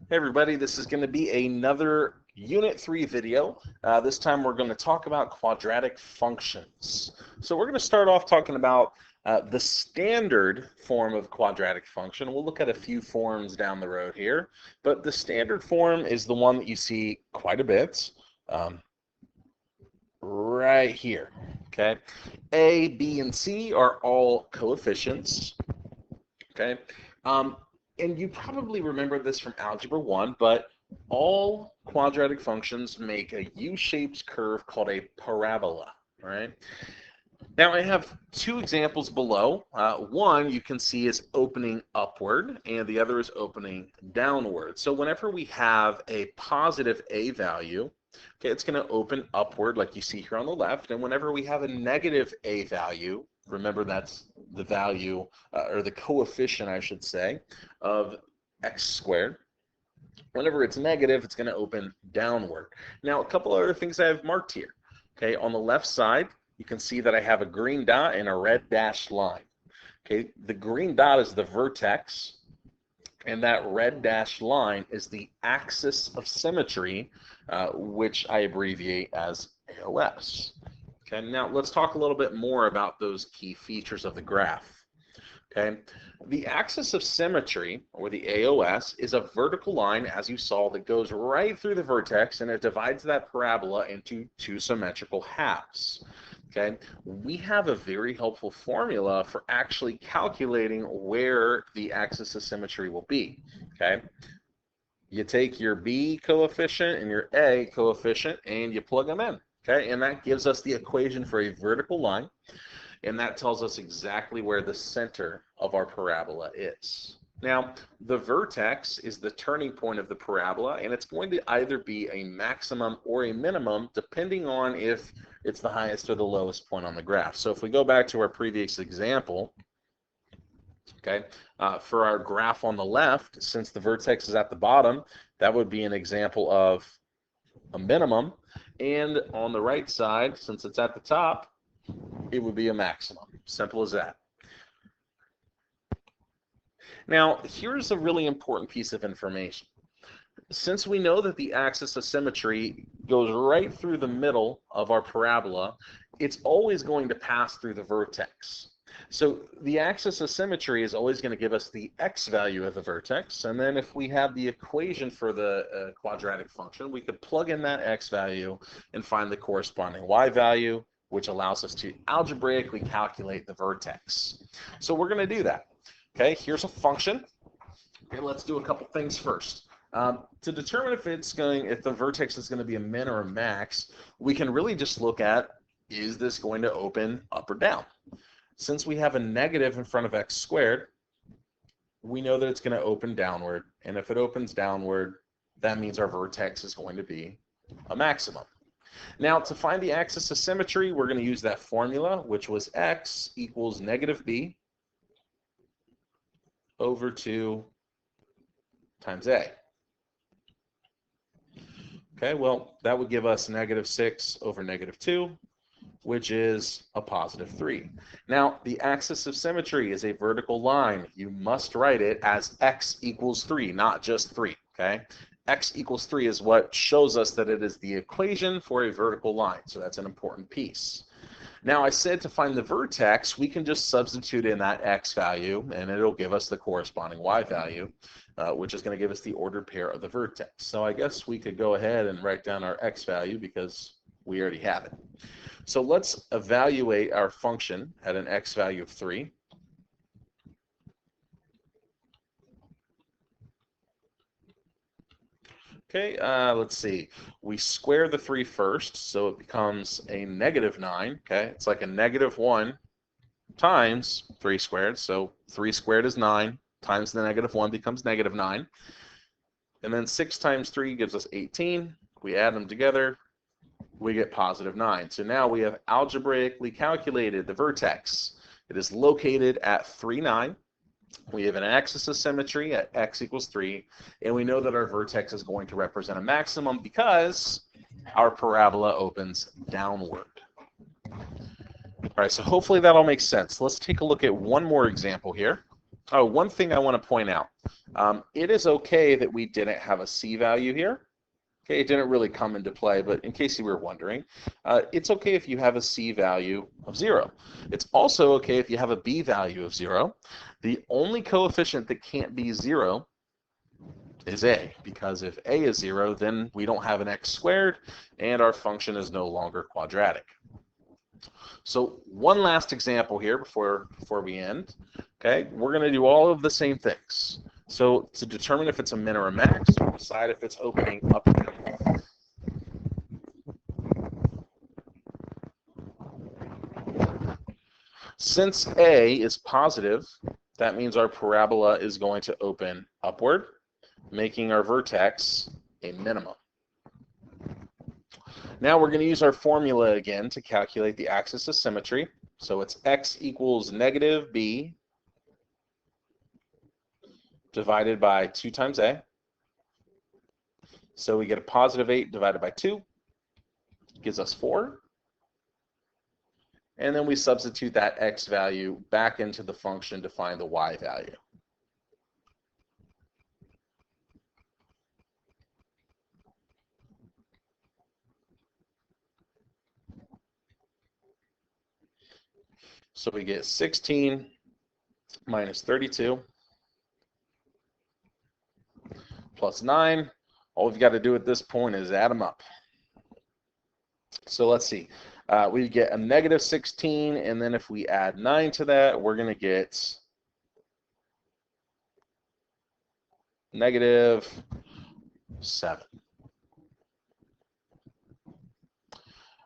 Hey everybody, this is going to be another Unit 3 video. This time we're going to talk about quadratic functions. So we're going to start off talking about the standard form of quadratic function. We'll look at a few forms down the road here, but the standard form is the one that you see quite a bit right here. Okay, A, B, and C are all coefficients. Okay. And you probably remember this from Algebra 1, but all quadratic functions make a U-shaped curve called a parabola, right? Now I have two examples below. One you can see is opening upward, and the other is opening downward. So whenever we have a positive A value, okay, it's going to open upward like you see here on the left, and whenever we have a negative A value, remember that's the value, or the coefficient, I should say, of x squared. Whenever it's negative, it's going to open downward. Now, a couple other things I have marked here. Okay, on the left side, you can see that I have a green dot and a red dashed line. Okay, the green dot is the vertex, and that red dashed line is the axis of symmetry, which I abbreviate as AOS. Okay, now let's talk a little bit more about those key features of the graph. Okay, the axis of symmetry, or the AOS, is a vertical line, as you saw, that goes right through the vertex, and it divides that parabola into two symmetrical halves. Okay, we have a very helpful formula for actually calculating where the axis of symmetry will be. Okay, you take your B coefficient and your A coefficient and you plug them in. Okay, and that gives us the equation for a vertical line, and that tells us exactly where the center of our parabola is. Now, the vertex is the turning point of the parabola, and it's going to either be a maximum or a minimum, depending on if it's the highest or the lowest point on the graph. So if we go back to our previous example, okay, for our graph on the left, since the vertex is at the bottom, that would be an example of a minimum. And on the right side, since it's at the top, it would be a maximum. Simple as that. Now, here's a really important piece of information. Since we know that the axis of symmetry goes right through the middle of our parabola, it's always going to pass through the vertex. So the axis of symmetry is always going to give us the x value of the vertex, and then if we have the equation for the quadratic function, we could plug in that x value and find the corresponding y value, which allows us to algebraically calculate the vertex. So we're going to do that. Okay, here's a function. Okay, let's do a couple things first. To determine if the vertex is going to be a min or a max, we can really just look at, is this going to open up or down? Since we have a negative in front of x squared, we know that it's going to open downward, and if it opens downward, that means our vertex is going to be a maximum. Now, to find the axis of symmetry, we're going to use that formula, which was x equals negative b over 2 times a. Okay, well, that would give us negative 6 over negative 2, which is a positive 3. Now, the axis of symmetry is a vertical line. You must write it as x equals 3, not just 3, okay? X equals 3 is what shows us that it is the equation for a vertical line, so that's an important piece. Now, I said to find the vertex, we can just substitute in that x value, and it'll give us the corresponding y value, which is going to give us the ordered pair of the vertex. So I guess we could go ahead and write down our x value because we already have it. So let's evaluate our function at an x value of 3. Okay, let's see. We square the 3 first, so it becomes a negative 9. Okay, it's like a negative 1 times 3 squared. So 3 squared is 9, times the negative 1 becomes negative 9. And then 6 times 3 gives us 18. We add them together, we get positive 9. So now we have algebraically calculated the vertex. It is located at 3, 9. We have an axis of symmetry at x equals 3, and we know that our vertex is going to represent a maximum because our parabola opens downward. All right, so hopefully that all makes sense. Let's take a look at one more example here. Oh, one thing I want to point out. It is okay that we didn't have a C value here. Okay, it didn't really come into play, but in case you were wondering, it's okay if you have a C value of 0. It's also okay if you have a B value of 0. The only coefficient that can't be 0 is A, because if A is 0, then we don't have an x squared, and our function is no longer quadratic. So one last example here before we end. Okay, we're going to do all of the same things. So to determine if it's a min or a max, we'll decide if it's opening up or down. Since A is positive, that means our parabola is going to open upward, making our vertex a minimum. Now we're going to use our formula again to calculate the axis of symmetry. So it's x equals negative b divided by 2 times a. So we get a positive 8 divided by 2, gives us 4. And then we substitute that x value back into the function to find the y value. So we get 16 minus 32 plus 9. All we've got to do at this point is add them up. So let's see. We get a negative 16, and then if we add 9 to that, we're going to get negative 7.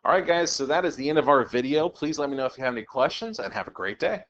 All right, guys, so that is the end of our video. Please let me know if you have any questions, and have a great day.